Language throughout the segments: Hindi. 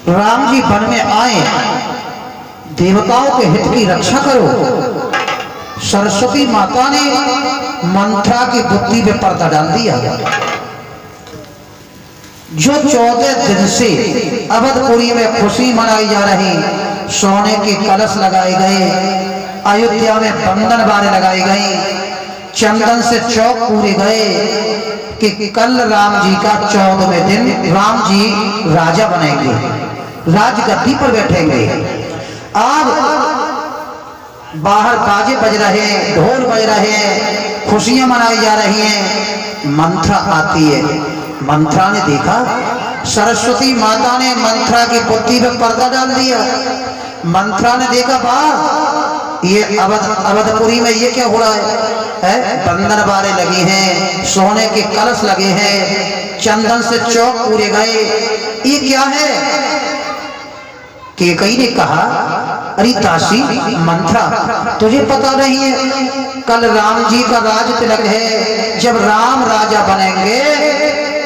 राम जी वन में आए, देवताओं के हित की रक्षा करो। सरस्वती माता ने मंथरा की बुद्धि पे पर्दा डाल दिया। जो 14 दिन से अवधपुरी में खुशी मनाई जा रही, सोने के कलश लगाए गए, अयोध्या में बंधन बारे लगाई गई, चंदन से चौक पूरे गए कि कल राम जी का 14वें दिन राम जी राजा बनेंगे, राजगद्दी पर बैठेंगे। अब बाहर बाजे बज रहे, ढोल बज रहे, खुशियां मनाई जा रही हैं। मंथरा आती है। मंथरा ने देखा, सरस्वती माता ने मंथरा की बुद्धि पे पर्दा डाल दिया। मंथरा ने देखा, वाह, ये अवधपुरी में ये क्या हो रहा है? बंधन बारे लगी हैं, सोने के कलश लगे हैं, चंदन से चौक पूरे गए, ये क्या है? केकई ने कहा, अरे दासी मंथरा, तुझे पता नहीं है कल राम जी का राज तिलक है। जब राम राजा बनेंगे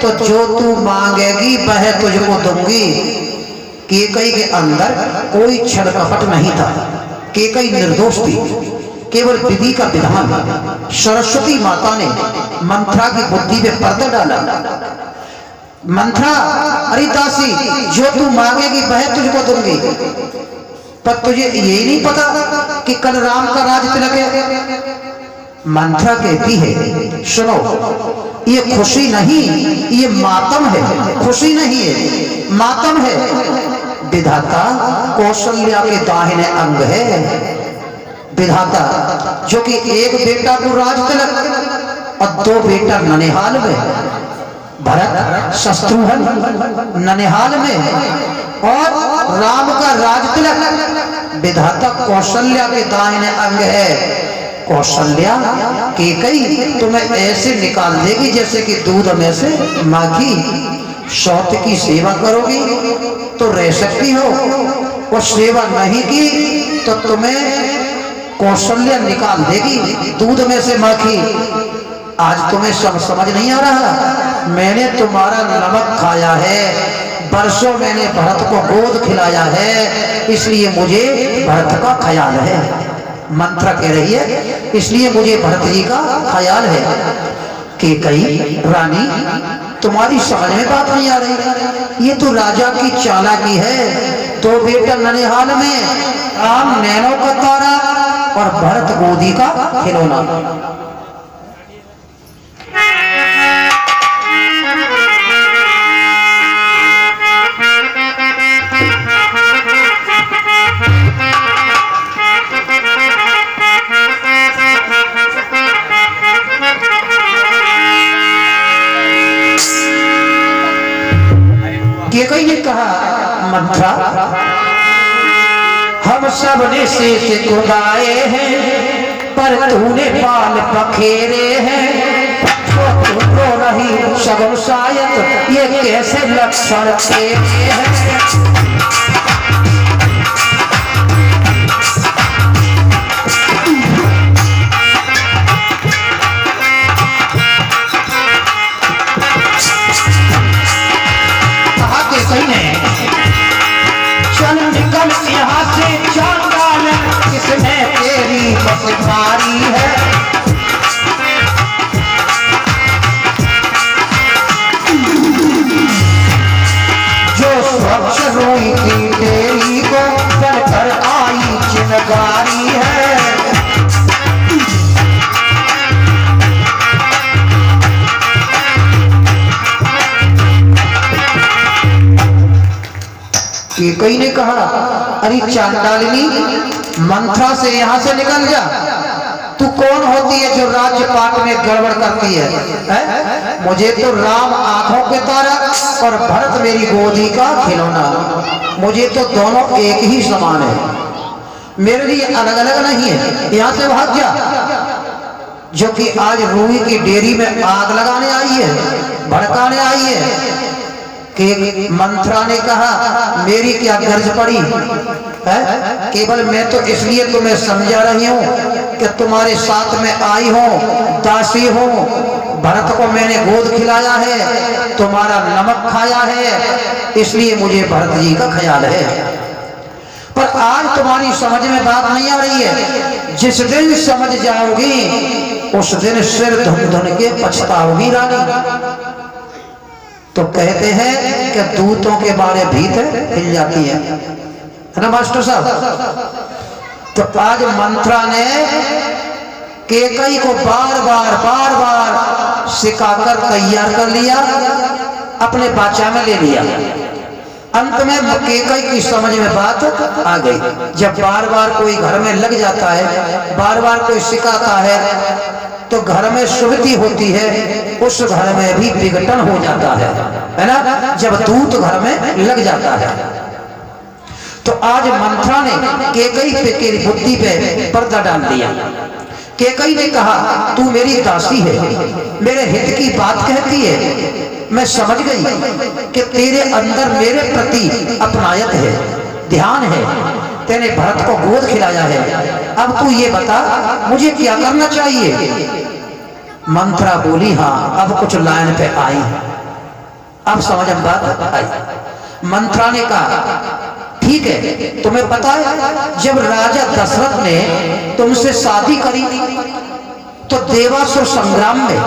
तो जो तू मांगेगी वह तुझको दूंगी। केकई के अंदर कोई छल कपट नहीं था। केकई निर्दोष थी, केवल विधि का विधान। सरस्वती माता ने मंथरा की बुद्धि पे पर्दा डाला। मंथरा, अरे दासी, जो तू मांगेगी वह तुझको दूंगी, पर तुझे यही नहीं पता कि कल राम का राज तिलक है। मंथरा कहती है, सुनो, ये खुशी नहीं, ये मातम है। खुशी नहीं है, मातम है। विधाता कौशल्या के दाहिने अंग है। विधाता जो कि एक बेटा को राज तिलक और 2 बेटा ननिहाल में, भरत शत्रुघ्न ननिहाल में, और राम का राज तिलक विधाता कौशल्या के दाहिने अंग है। कौशल्या केकई तुम्हें ऐसे निकाल देगी जैसे कि दूध में से माखी। सौत की सेवा करोगी तो रह सकती हो, और सेवा नहीं की तो तुम्हें कौशल्या निकाल देगी दूध में से माखी। आज तुम्हें सब समझ नहीं आ रहा? मैंने तुम्हारा नमक खाया है, बरसों मैंने भरत को गोद खिलाया है, इसलिए मुझे भरत का ख्याल है। मंथरा कह रही है, इसलिए मुझे भरत जी का ख्याल है। केकई, रानी, तुम्हारी समझ में बात नहीं आ रही। ये तो राजा की चालाकी है। 2 बेटा ननिहाल में, राम नैनों का तारा और भरत गोदी का खिलौना। केकई ने कहा, मंथरा, हम सब ने शेष खुदाए हैं, पर तूने बाल पखेरे हैं। तो रही शगुन शायद, ये कैसे लक्षण तेरे हैं? चल निकल यहाँ से चांडाल, किसमें तेरी बसधारी है? जो स्वच्छ रोई थी तेरी को चल कर आई चिनगारी है। केकई ने कहा, अरे चांडालिनी, मंथरा से यहाँ से निकल जा। तू कौन होती है जो राज्य पाट में गड़बड़ करती है? मुझे तो राम आंखों के तारा और भरत मेरी गोदी का खिलौना। मुझे तो दोनों एक ही समान है, मेरे लिए अलग अलग नहीं है। यहाँ से भाग जा। जो कि आज रूही की डेयरी में आग लगाने आई है, भड़काने आई है। कि मंथरा ने कहा, मेरी क्या गर्ज पड़ी है? केवल मैं तो इसलिए तुम्हें समझा रही हूँ कि तुम्हारे साथ में आई हूँ, दासी हूँ, भरत को मैंने गोद खिलाया है, तुम्हारा नमक खाया है, इसलिए मुझे भरत जी का ख्याल है। पर आज तुम्हारी समझ में बात नहीं आ रही है। जिस दिन समझ जाओगी उस दिन सिर धुन धुन के पछताओगी रानी। तो कहते हैं कि दूतों के बारे भीतर हिल जाती है ना मास्टर साहब। तो आज मंत्रा ने कैकई को बार बार सिखाकर तैयार कर लिया, अपने बाचा में ले लिया। अंत में कैकई की समझ में बात आ गई। जब बार बार कोई घर में लग जाता है, बार बार कोई सिखाता है, तो घर में सुविधि होती है, उस घर में भी विघटन हो जाता है ना। जब दूत घर में लग जाता है। तो आज मंत्रा ने कैकई पे की बुद्धि पे पर्दा डाल दिया। कैकई ने कहा तू मेरी दासी है, मेरे हित की बात कहती है, मैं समझ गई कि तेरे अंदर मेरे प्रति अपनायत है, ध्यान है, तेने भरत को गोद खिलाया है। अब तू ये बता मुझे क्या करना चाहिए। मंत्रा बोली हाँ अब कुछ लाइन पे आई, अब समझ में बात आई। मंत्रा ने कहा ठीक है, तुम्हें पता है जब राजा दशरथ ने तुमसे शादी करी तो देवासुर संग्राम में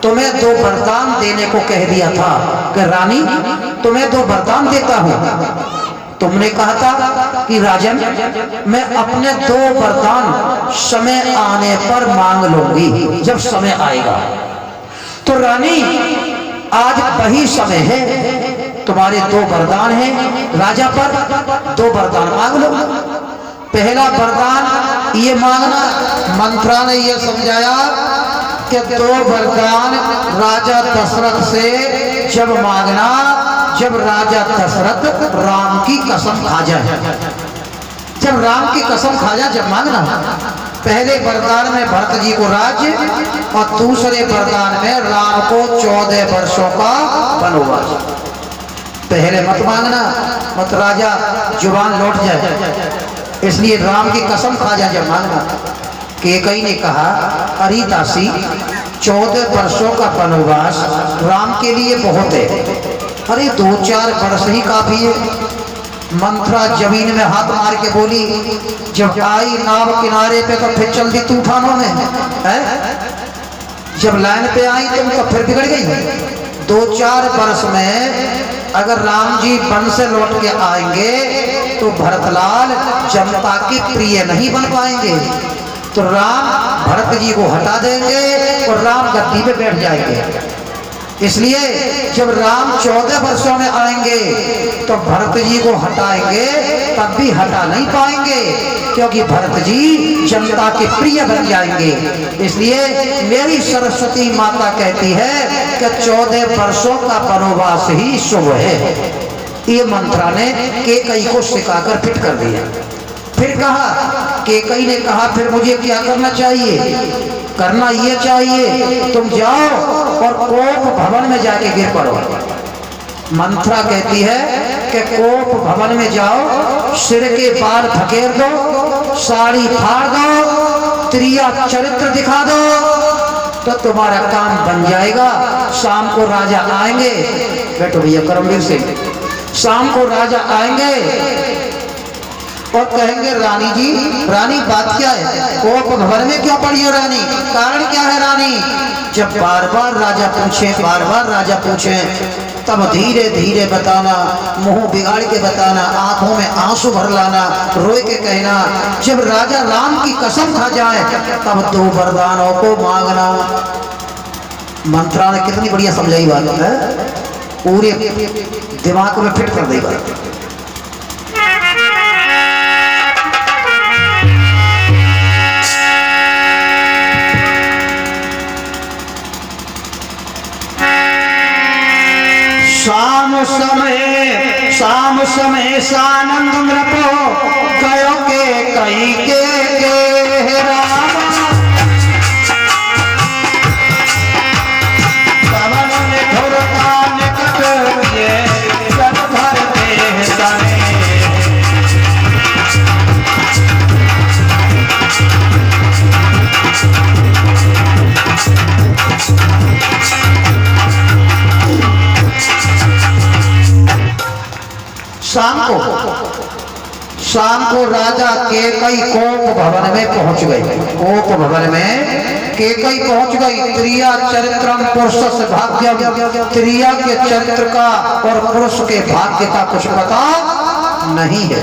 तुम्हें 2 वरदान देने को कह दिया था कि रानी तुम्हें 2 वरदान देता हूं। तुमने कहा था कि राजन मैं अपने 2 वरदान समय आने पर मांग लूंगी, जब समय आएगा। तो रानी आज वही समय है, तुम्हारे 2 वरदान हैं, राजा पर 2 वरदान मांग लो। पहला वरदान ये मांगना, मंत्रा ने ये समझाया कि 2 वरदान राजा दशरथ से जब मांगना जब राजा दशरथ राम की कसम खा जाए, जब राम की कसम खा जाए जब मांगना। पहले वरदान में भरत जी को राज्य और दूसरे वरदान में राम को 14 वर्षों का वनवास। पहले मत मांगना, मत राजा जुबान लौट जाए, इसलिए राम की कसम खा जाए जब मांगना। कैकई ने कहा अरे दासी 14 वर्षों का वनवास राम के लिए बहुत है, अरे 2-4 वर्ष ही काफी है। मंत्रा जमीन में हाथ मार के बोली जब आई नाव किनारे पे तो फिर चल दी तूफानों में है? जब लाइन पे आई तुम तो फिर बिगड़ गई। 2-4 वर्ष में अगर राम जी वन से लौट के आएंगे तो भरतलाल जनता के प्रिय नहीं बन पाएंगे, तो राम भरत जी को हटा देंगे और राम गद्दी पे बैठ जाएंगे। इसलिए जब राम 14 वर्षों में आएंगे तो भरत जी को हटाएंगे, तब भी हटा नहीं पाएंगे क्योंकि भरत जी जनता के प्रिय बन जाएंगे। इसलिए मेरी सरस्वती माता कहती है कि 14 वर्षों का वनवास ही शुभ है। ये मंत्रा ने कैकई को सिखाकर फिट कर दिया। फिर कहा, कैकई ने कहा फिर मुझे क्या करना चाहिए? करना ये चाहिए तुम जाओ और कोप भवन में जाके गिर पड़ो। मंत्रा कहती है कि कोप भवन में जाओ, सिर के बाल धकेल दो, साड़ी फाड़ दो, त्रिया चरित्र दिखा दो, तो तुम्हारा काम बन जाएगा। शाम को राजा आएंगे, बैठो भैया करमवीर सिंह, शाम को राजा आएंगे और कहेंगे रानी जी, रानी बात क्या है? कोप भवन में क्यों पड़ी हो रानी? कारण क्या है रानी? जब बार बार राजा पूछे, बार बार राजा पूछे, तब धीरे धीरे बताना, मुंह बिगाड़ के बताना, आंखों में आंसू भर लाना, रोए के कहना। जब राजा राम की कसम खा जाए तब 2 वरदानों को मांगना। मंत्रा ने कितनी बढ़िया समझाई बात है, पूरे दिमाग में फिट कर देगा। शाम समय सानंद नृपो गयो के कई के राम पवन ने घोरता निकट ये जन भर देह सने। शाम को राजा केकई कोप भवन में पहुंच गई। कोप भवन में केकई पहुंच गई। त्रिया चरित्रम पुरुष भाग्यम, त्रिया के चरित्र का और पुरुष के भाग्य का कुछ पता नहीं है।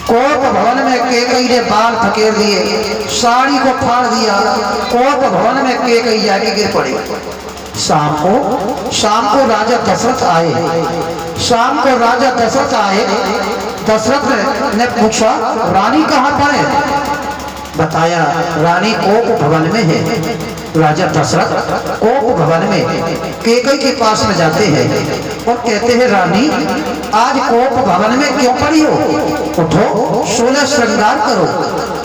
कोप भवन में केकई ने बाल फकेर दिए, साड़ी को फाड़ दिया। कोप भवन में केकई जाके गिर पड़ी। शाम को राजा दशरथ आए। शाम को राजा दशरथ आए। दशरथ ने पूछा रानी कहाँ पर है? बताया रानी कोप भवन में है। राजा दशरथ कोप भवन में केकई के पास में जाते हैं और कहते हैं रानी आज कोप भवन में क्यों पड़ी हो? उठो, 16 श्रृंगार करो।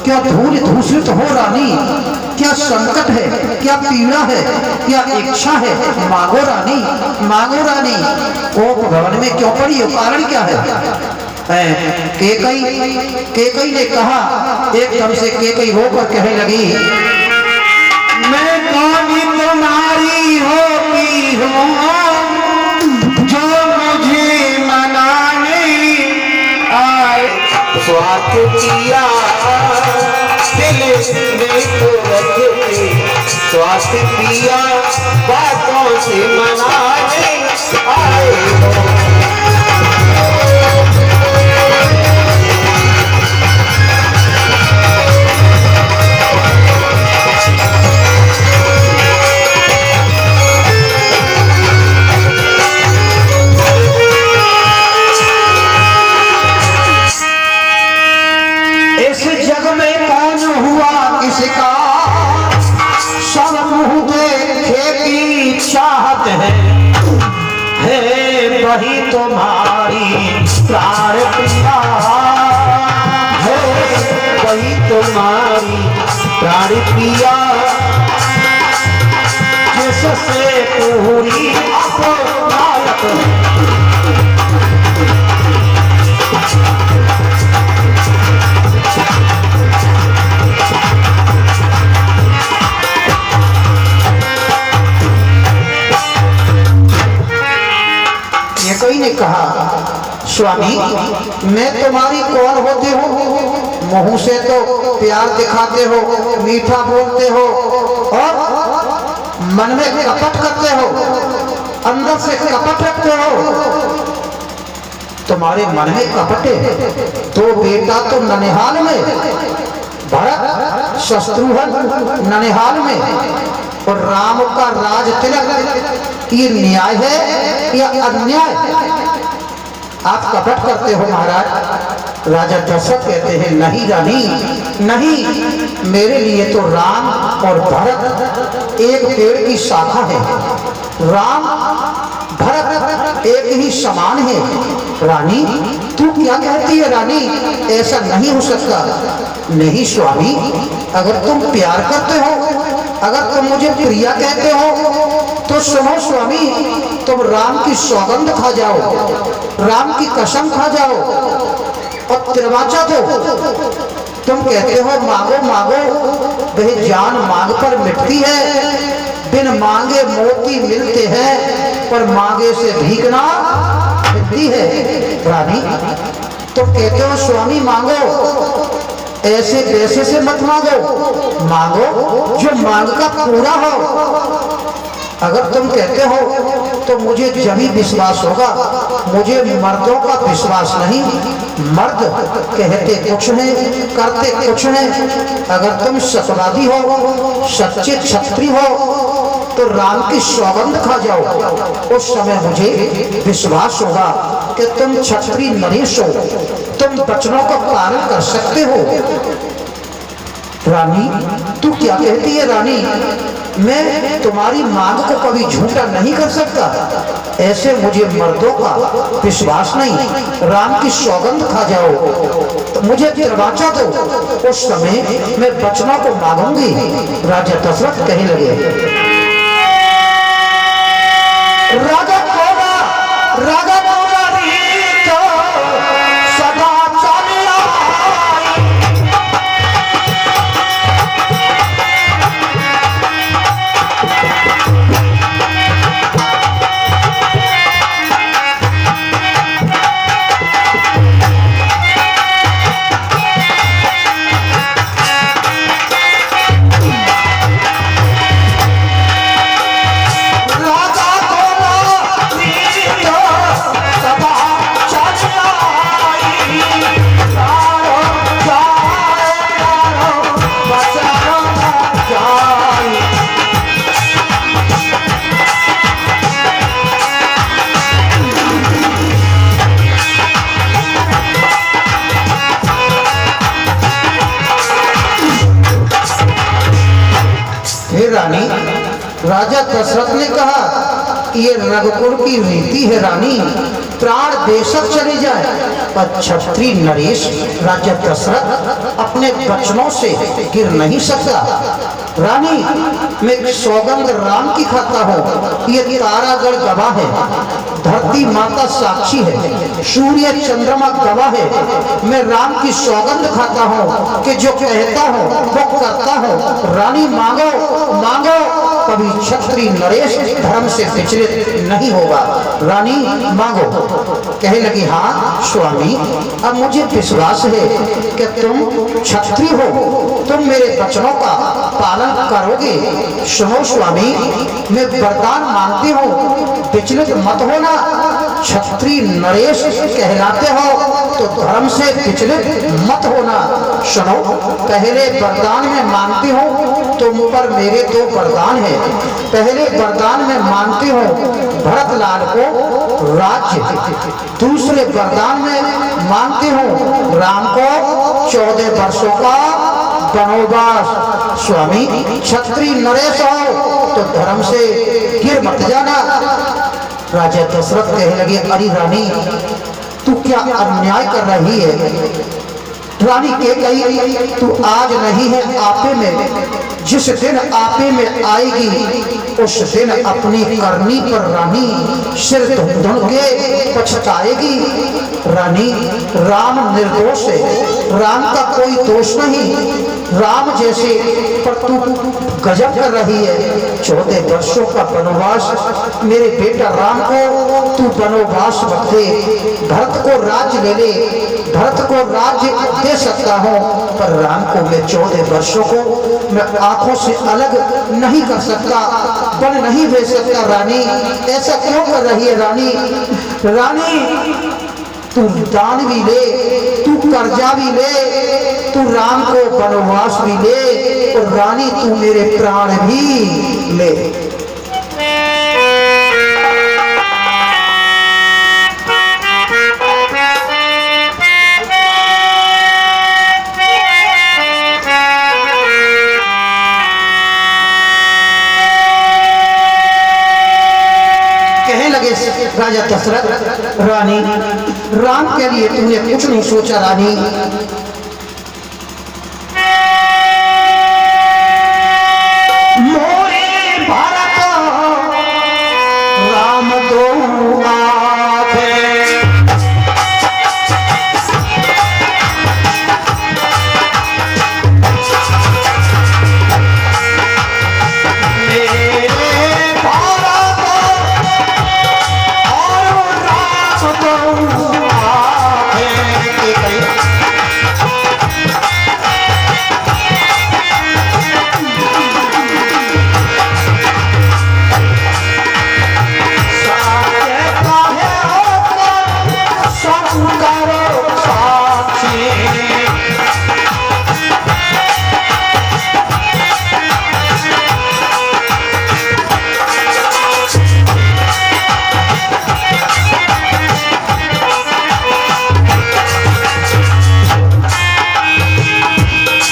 क्या धूल धूषित हो रानी? क्या संकट है? क्या पीड़ा है? क्या इच्छा है? मांगो रानी, मांगो रानी। कोप भवन में क्यों पड़ी हो? कारण क्या है? केकई ने कहा, एकदम से केकई होकर कहने लगी मैं कौन तुम्हारी होती हूँ जो मुझे मनाने आए। स्वार्थ किया दिल में तो रखे, स्वार्थ किया बातों से मनाने आए। सब मुँह देखे की चाहत है वही तुम्हारी प्राण प्रिया है, वही तुम्हारी प्राण प्रिया जिससे पूरी अपनायत है। केकई ने कहा स्वामी मैं तुम्हारी कौन होती हूँ? मुंह से तो प्यार दिखाते हो, मीठा बोलते हो और मन में कपट करते हो, अंदर से कपट रखते हो। तुम्हारे मन में कपट है तो बेटा तो ननिहाल में, भरत शत्रुघ्न ननिहाल में और राम का राज तिलक, ये न्याय है या अन्याय? आप कपट करते हो महाराज। राजा दशरथ कहते हैं नहीं रानी नहीं, मेरे लिए तो राम और भरत एक पेड़ की शाखा है। राम भरत एक ही समान है। रानी तू क्या कहती है रानी? ऐसा नहीं हो सकता। नहीं स्वामी, अगर तुम प्यार करते हो, अगर तुम मुझे प्रिया कहते हो तो सुनो स्वामी, तुम राम की सौगंध खा जाओ, राम की कसम खा जाओ और तिरवाचा दो। तुम कहते हो मांगो मांगो, वही जान मांग पर मिटती है। बिन मांगे मोती मिलते हैं पर मांगे से भीगना मिलती है। रानी तुम कहते हो स्वामी मांगो, ऐसे वैसे से मत मांगो, मांगो जो मांग का पूरा हो। अगर तुम कहते हो तो मुझे जभी विश्वास होगा। मुझे मर्दों का विश्वास नहीं। मर्द कहते कुछ नहीं, करते कुछ नहीं। अगर तुम सत्यवादी हो, सच्चे क्षत्रिय हो तो राम की सौगंध खा जाओ। उस समय मुझे विश्वास होगा कि तुम क्षत्रिय नरेश हो, तुम वचनों का पालन कर सकते हो। रानी तू क्या कहती है रानी? मैं तुम्हारी मांग को कभी झूठा नहीं कर सकता। ऐसे मुझे मर्दों का विश्वास नहीं। राम की सौगंध खा जाओ तो मुझे दरवाजा दो, उस समय मैं वचनों को मांगूंगी। राजा दशरथ कहने लगे राजा कौड़ा, राजा कौड़ा रीत सदा चली आई। राजा दशरथ ने कहा, ये रघुकुल की रीति है रानी, प्राण बेशक चले जाए, पर क्षत्रिय नरेश राजा दशरथ अपने वचनों से गिर नहीं सकता। रानी, मैं सौगंध राम की खाता हूँ, ये तारागढ़ गवाह है, धरती माता साक्षी है, सूर्य चंद्रमा गवाह है। मैं राम की सौगंध खाता हूँ कि जो कहता हूँ वो करता हूँ। रानी मांगो मांगो, कभी क्षत्रिय नरेश धर्म से विचलित नहीं होगा। रानी मांगो। कहने लगी, हाँ स्वामी, अब मुझे विश्वास है कि तुम क्षत्रिय हो, तुम मेरे वचनों का पालन करोगे। सुनो स्वामी, मैं वरदान मांगती हूँ, विचलित मत होना। क्षत्रिय नरेश कहलाते हो तो धर्म से विचलित मत होना। सुनो, पहले वरदान में मांगती हूँ, तुम पर मेरे दो वरदान है। पहले वरदान में मांगती हूँ भरत लाल को राज्य, दूसरे वरदान में मांगती हूँ राम को 14 वर्षों का वनवास। स्वामी, क्षत्रिय नरेश हो तो धर्म से गिर मत जाना। राजा दशरथ कहने लगे, अरे रानी, तू क्या अन्याय कर रही है? रानी के कही, तू आज नहीं है आपे में, जिस दिन आपे में आएगी उस दिन अपनी करनी पर रानी सिर धुन के पछताएगी। रानी, राम निर्दोष है, राम का कोई दोष नहीं। राम जैसे, पर तू गजब कर रही है। 14 वर्षों का वनवास, मेरे बेटा राम को तू वनवास मत दे। भरत को राज्य ले ले, भरत को राज्य दे सकता हूँ, पर राम को मैं 14 वर्षों को मैं आंखों से अलग नहीं कर सकता, बन नहीं भेज सकता। रानी, ऐसा क्यों कर रही है? रानी, रानी, तू दान भी ले, तू कर्जा भी ले, तू राम को वनवास भी ले, और रानी तू मेरे प्राण भी ले। राजा दशरथ, रानी, राम के लिए तूने कुछ नहीं सोचा। रानी, मोरे भारत राम दो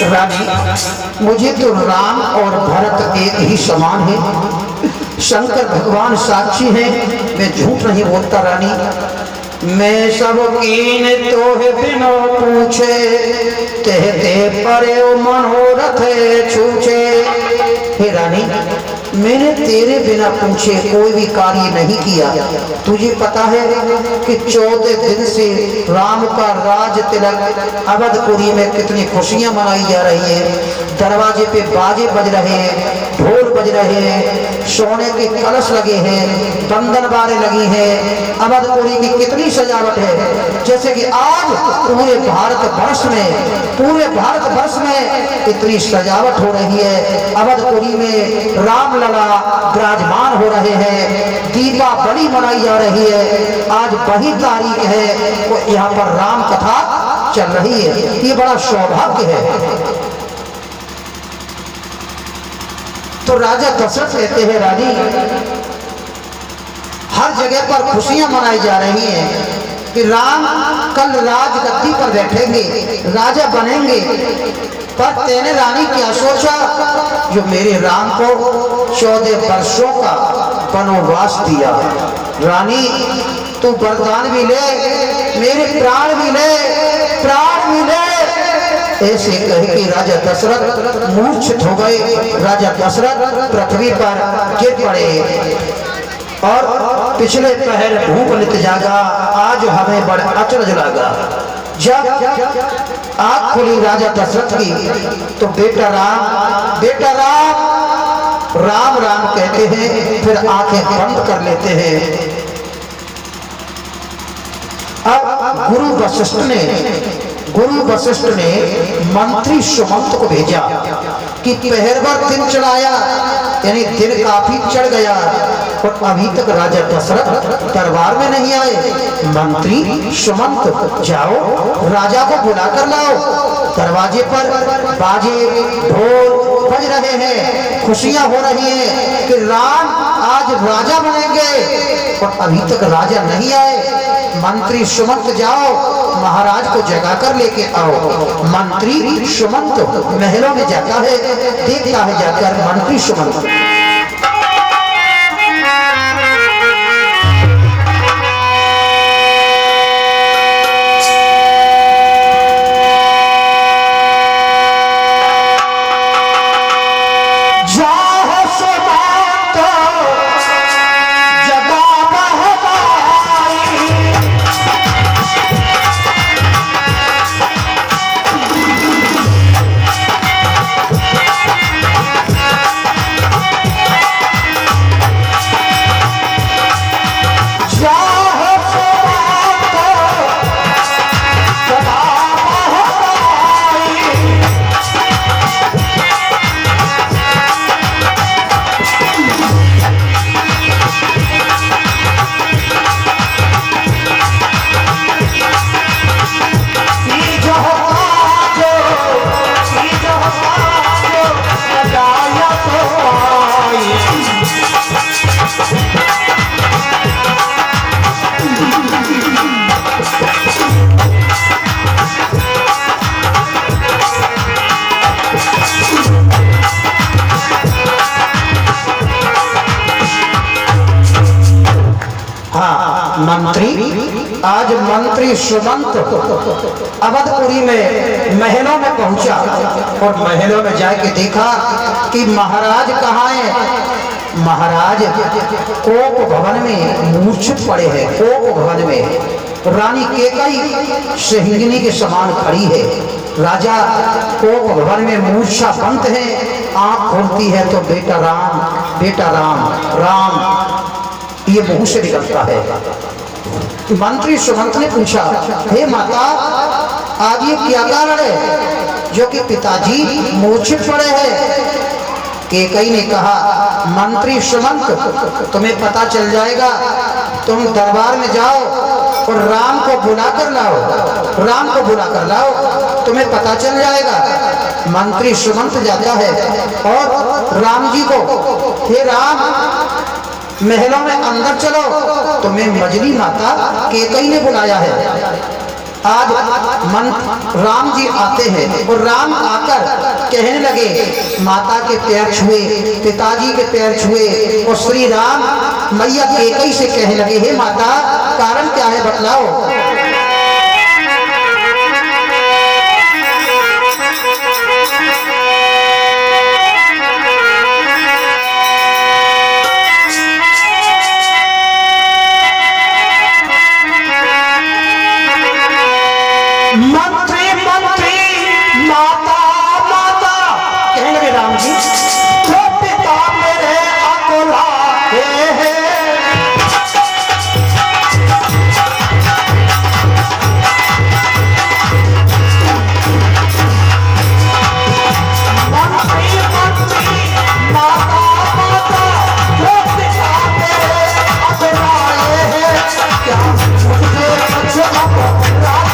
रानी, मुझे तो राम और भरत एक ही समान है। शंकर भगवान साक्षी है, मैं झूठ नहीं बोलता। रानी, मैं सब कीन तोहे बिनो पूछे, कहते परे मनोरथ छूछे। हे रानी, मैंने तेरे बिना पूछे कोई भी कार्य नहीं किया। तुझे पता है कि 14 दिन से राम का राज तिलक अवधपुरी में कितनी खुशियां मनाई जा रही है। दरवाजे पे बाजे बज रहे हैं, ढोल बज रहे हैं, सोने के कलश लगे हैं, बंधन बारें लगी हैं। अवधपुरी की कितनी सजावट है, जैसे कि आज पूरे भारतवर्ष में इतनी सजावट हो रही है। अवधपुरी में राम लला विराजमान हो रहे हैं, दीपावली मनाई जा रही है। आज वही तारीख है, वो यहाँ पर राम कथा चल रही है। ये बड़ा सौभाग्य है। तो राजा दशरथ कहते हैं, रानी, हर जगह पर खुशियां मनाई जा रही हैं कि राम कल राजगद्दी पर बैठेंगे, राजा बनेंगे, पर तेने रानी क्या सोचा जो मेरे राम को 14 वर्षों का वनवास दिया। रानी तू वरदान भी ले, मेरे प्राण भी ले, प्राण भी ले। ऐसे कह के राजा दशरथ मूर्छित हो गए। राजा दशरथ पृथ्वी पर गिर पड़े और पिछले पहर भूख नित जागा, आज हमें बड़ा अचरज लगा। जब आँख खुली राजा दशरथ की तो बेटा राम राम राम कहते हैं, फिर आंखें बंद कर लेते हैं। अब गुरु वशिष्ठ ने मंत्री सुमंत को भेजा कि पहरवर दिन चढ़ाया, यानी दिन काफी चढ़ गया और अभी तक राजा दशरथ दरबार में नहीं आए। मंत्री सुमंत जाओ राजा को बुला कर लाओ। दरवाजे पर बाजे ढोल बज रहे हैं, खुशियां हो रही हैं कि राम आज राजा बनेंगे और अभी तक राजा नहीं आए। मंत्री सुमंत जाओ महाराज को जगा कर लेके आओ। मंत्री सुमंत महलों में जाता है, देखता है जाकर मंत्री सुमंत आज मंत्री सुमंत अवधपुरी में महलों में पहुंचा और महलों में जाके देखा कि महाराज कहाँ है। महाराज कोप भवन में मूर्छित पड़े हैं। कोप भवन में रानी केकई सिंहिनी के समान खड़ी है। राजा कोप भवन में मूर्छा बंद है। आंख खोलती है तो बेटा राम राम ये मुंह से निकलता है। मंत्री सुमंत ने पूछा, हे माता आज ये क्या कारण है जो कि पिताजी मूर्छित पड़े हैं। केकई ने कहा, मंत्री सुमंत तुम्हें पता चल जाएगा, तुम दरबार में जाओ और राम को बुला कर लाओ, तुम्हें पता चल जाएगा। मंत्री सुमंत जाता है और राम जी को, हे राम महलों में अंदर चलो, तुम्हें मजली माता केकई ने बुलाया है। आज राम जी आते हैं और राम आकर कहने लगे, माता के पैर छुए, पिताजी के पैर छुए और श्री राम मैया केकई से कहने लगे, हे माता कारण क्या है बतलाओ।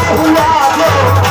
हुआ जो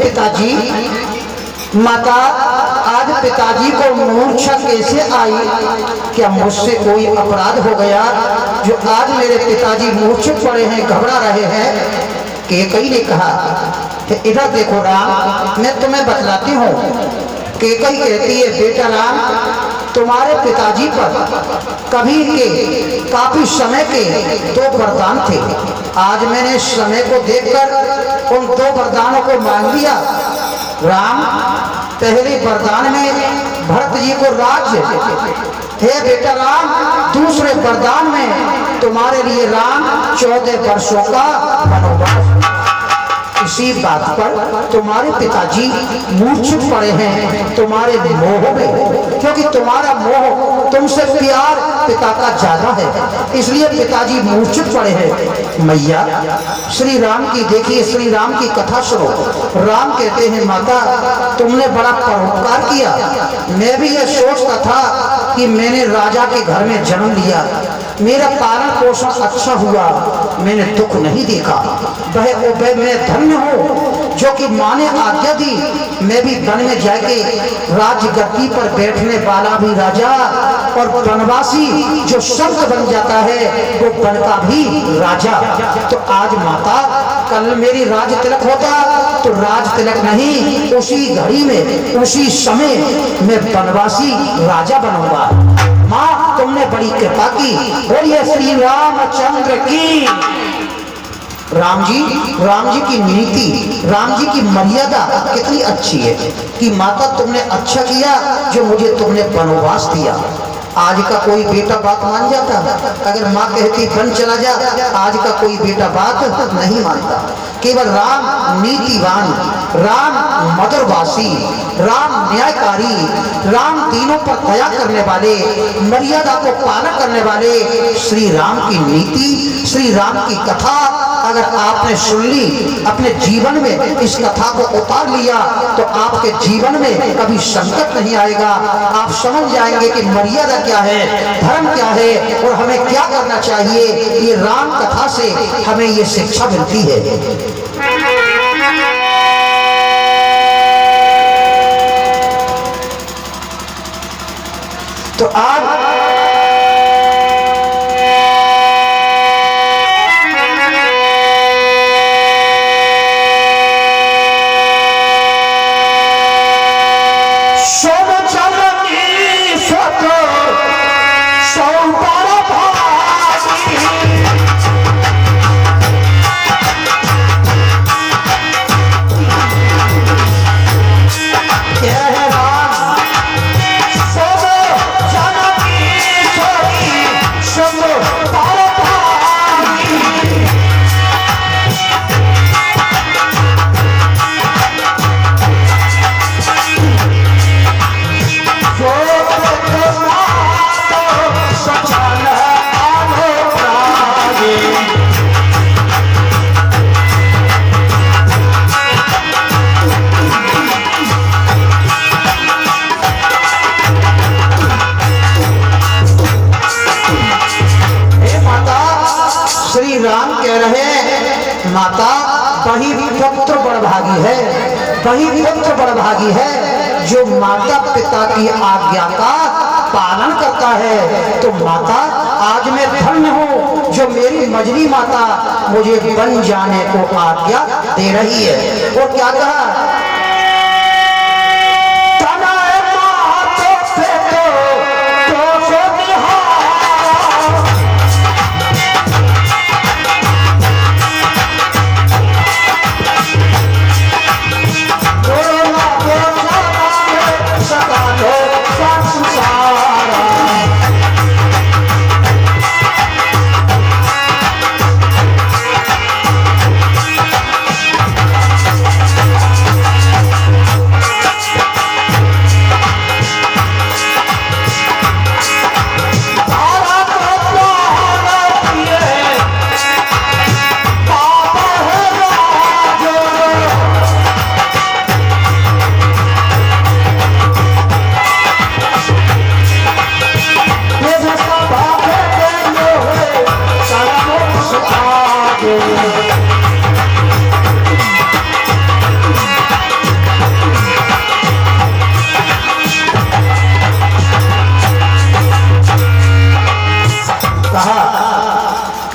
पिताजी, माता आज पिताजी को मूर्छा कैसे आई? क्या मुझसे कोई अपराध हो गया जो आज मेरे पिताजी मूर्छित पड़े हैं, घबरा रहे हैं? कैकेयी ने कहा, इधर देखो राम, मैं तुम्हें बतलाती हूँ। कैकेयी कहती है, बेटा राम, तुम्हारे पिताजी पर कभी के काफी समय के 2 वरदान थे। आज मैंने समय को देखकर उन 2 वरदानों को मांग लिया। राम, पहले वरदान में भरत जी को राज्य है बेटा राम, दूसरे वरदान में तुम्हारे लिए राम 14 वर्षों का वनवास। इसी बात पर तुम्हारे पिताजी मूर्छित पड़े हैं तुम्हारे मोह में, क्योंकि तुम्हारा मोह, तुमसे प्यार पिता का ज्यादा है, इसलिए पिताजी मूर्छित पड़े हैं। मैया, श्री राम की देखिए, श्री राम की कथा सुनो। राम कहते हैं, माता तुमने बड़ा परोपकार किया। मैं भी यह सोचता था कि मैंने राजा के घर में जन्म लिया, मेरा पालन पोषण अच्छा हुआ, मैंने दुख नहीं देखा। वह मैं धन्य हूँ जो कि माँ ने आज्ञा दी, मैं भी वन में जाके राजगद्दी पर बैठने वाला भी राजा और वनवासी जो संत बन जाता है वो वन का भी राजा। तो आज माता, कल मेरी राज तिलक होता तो राज तिलक नहीं, उसी घड़ी में, उसी समय मैं वनवासी राजा बनूंगा। माँ, तुमने बड़ी कृपा की। बोलिए श्री रामचंद्र की। राम जी की नीति, राम जी की मर्यादा कितनी अच्छी है कि माता तुमने अच्छा किया जो मुझे तुमने वनवास दिया। आज का कोई बेटा बात मान जाता? अगर माँ कहती वन चला जा, आज का कोई बेटा बात नहीं मानता। केवल राम नीतिवान, राम मधुरभाषी, राम न्यायकारी, राम तीनों पर दया करने वाले, मर्यादा को पालन करने वाले। श्री राम की नीति, श्री राम की कथा अगर आपने सुन ली, अपने जीवन में इस कथा को उतार लिया तो आपके जीवन में कभी संकट नहीं आएगा। आप समझ जाएंगे कि मर्यादा क्या है, धर्म क्या है और हमें क्या करना चाहिए। ये राम कथा से हमें ये शिक्षा मिलती है। तो आज माता, वही पुत्र बड़भागी है, वही पुत्र बड़भागी है जो माता पिता की आज्ञा का पालन करता है। तो माता, आज मैं धन्य हूँ जो मेरी मजली माता मुझे बन जाने को आज्ञा दे रही है। और क्या कहा?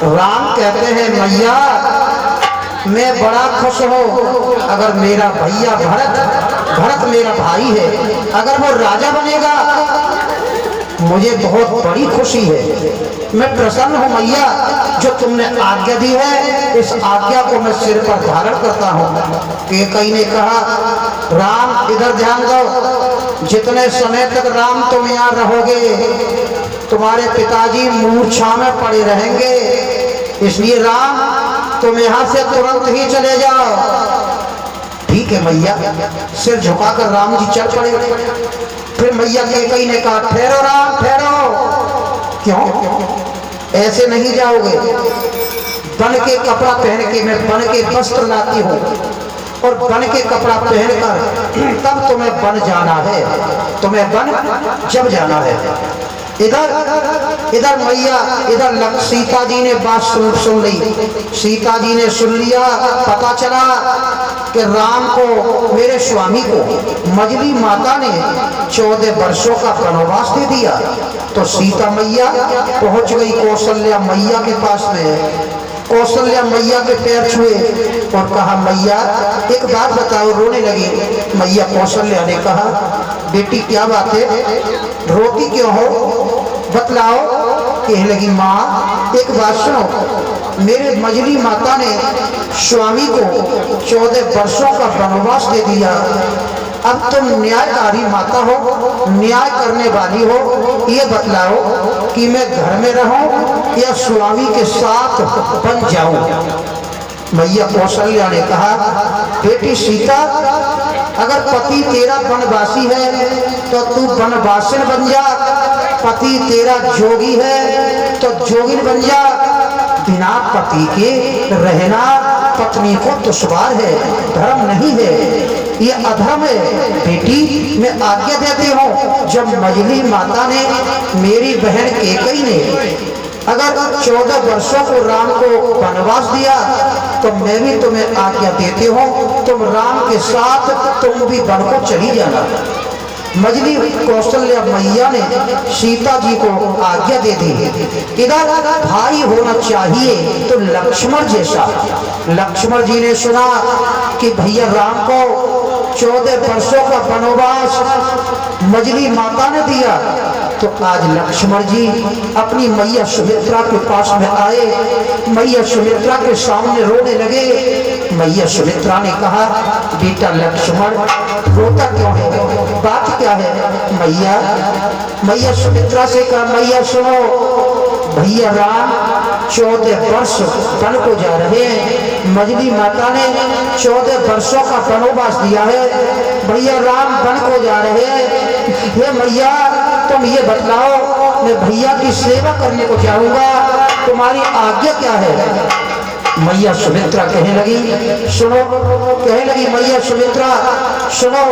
राम कहते हैं मैया मैं बड़ा खुश हूँ अगर मेरा भैया भरत मेरा भाई है, अगर वो राजा बनेगा मुझे बहुत बड़ी खुशी है। मैं प्रसन्न हूँ मैया, जो तुमने आज्ञा दी है इस आज्ञा को मैं सिर पर धारण करता हूँ। कैकेयी ने कहा राम इधर ध्यान दो, जितने समय तक राम तुम यहाँ रहोगे तुम्हारे पिताजी मूर्छा में पड़े रहेंगे, इसलिए राम तुम यहाँ से तुरंत ही चले जाओ। ठीक है मैया। सिर झुकाकर राम जी चल पड़े। फिर मैया कैकेयी ने कहा ठहरो राम ठहरो। क्यों ऐसे नहीं जाओगे? बन के कपड़ा पहन के मैं बन के वस्त्र लाती हूँ और बन के कपड़ा पहनकर तब तुम्हें बन जाना है, तुम्हें बन जब जाना है। इधर मैया इधर सीता जी ने बात सुन ली। सीता जी ने सुन लिया, पता चला कि राम को मेरे स्वामी को मजली माता ने 14 वर्षों का वनवास दे दिया। तो सीता मैया पहुंच गई कौशल्या मैया के पास में। कौशल्या मैया के पैर छुए और कहा मैया एक बात बताओ। रोने लगी। मैया कौशल्या ने कहा बेटी क्या बात है, रोती क्यों हो, बतलाओ। कहने लगी माँ एक बात सुनो, मेरे मजली माता ने स्वामी को 14 वर्षों का वनवास दे दिया। अब तुम न्यायकारी माता हो, न्याय करने वाली हो, ये बतलाओ कि मैं घर में रहूं या स्वामी के साथ बन जाऊं। मैया कौशल्या ने कहा बेटी सीता अगर पति तेरा वनवासी है तो तू वनवासिन बन जा, पति तेरा जोगी है तो जोगिन बन जा। बिना पति के रहना पत्नी को दुश्वार है, धर्म नहीं है, ये अधर्म है। बेटी मैं आज्ञा देती हूँ, जब मजली माता ने मेरी बहन कैकेयी ने अगर 14 वर्षों को राम को वनवास दिया तो मैं भी तुम्हें आज्ञा देती हूँ, तुम राम के साथ तुम भी वन को चली जाना। मजली कौशल्या मैया ने सीता जी को आज्ञा दे दी। इधर भाई होना चाहिए तो लक्ष्मण जैसा। लक्ष्मण जी ने सुना कि भैया राम को 14 वर्षों का वनवास मजली माता ने दिया, तो आज लक्ष्मण जी अपनी मैया सुमित्रा के पास में आए। मैया सुमित्रा के सामने रोने लगे। मैया सुमित्रा ने कहा बेटा लक्ष्मण रोता क्यों है, बात क्या है? मैया सुमित्रा से कहा मैया सुनो, भैया राम 14 वर्ष वन को जा रहे हैं, मजली माता ने 14 वर्षों का वनवास दिया है, भैया राम वन को जा रहे हैं। हे मैया तुम ये बतलाओ, मैं भैया की सेवा करने को जाऊंगा, तुम्हारी आज्ञा क्या है? मैया सुमित्रा कहने लगी सुनो, कहने लगी मैया सुमित्रा सुनो,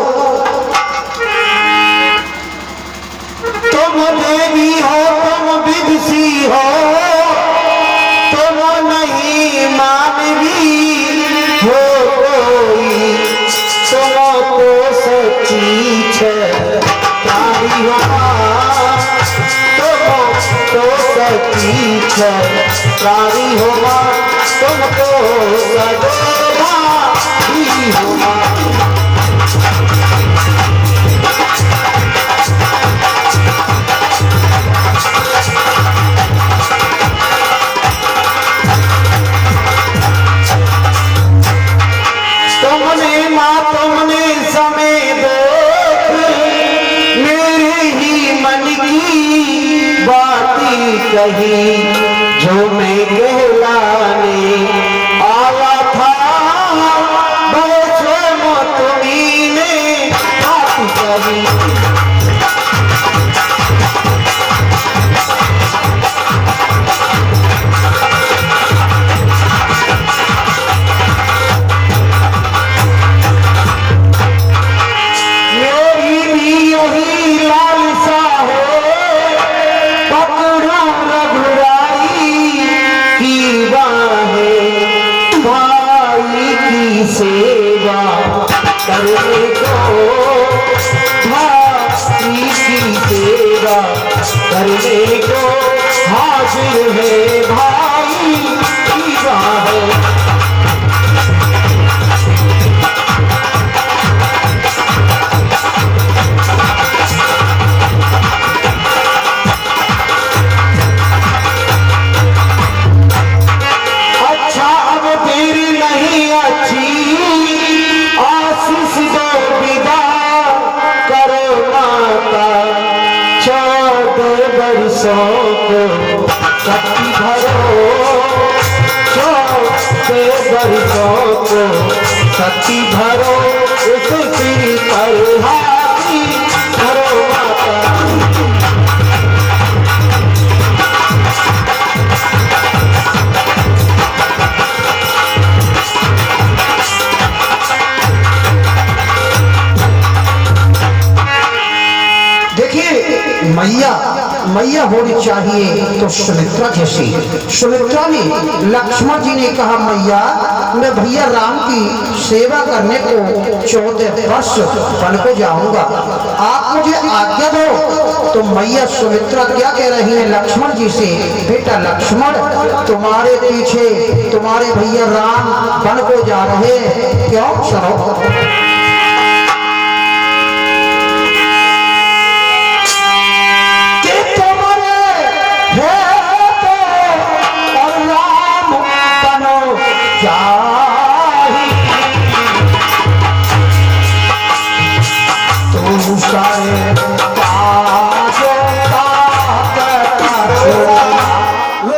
तुम देवी हो तुम विदुषी हो, तुम नहीं मानवी हो कोई, तुम तो सच्ची छारी हो, तुम तो सच्ची छारी हो, तुम तो सदा ही हो। तुमने समय देख मेरे ही मन की बाती कही, जो मैं कहलाने आया था वैसे तुम्ही बात कही। सेवा करने को भाई की सेवा करने को हाजिर है भाई की बात। अच्छा अब तेरी नहीं अच्छी आशीष दो विदा करो माता 14 वर्षों को शक्ति भरो 14 वर्षों को शक्ति भरो उस सिर पर हाथी धरो माता। मैया मैया होनी चाहिए तो सुमित्रा जैसी। सुमित्रा ने लक्ष्मण जी ने कहा मैया मैं भैया राम की सेवा करने को 14 वर्ष बन को जाऊंगा, आप मुझे आज्ञा दो। तो मैया सुमित्रा क्या कह रही है लक्ष्मण जी से, बेटा लक्ष्मण तुम्हारे पीछे तुम्हारे भैया राम बन को जा रहे हैं, क्यों सुनो। सारे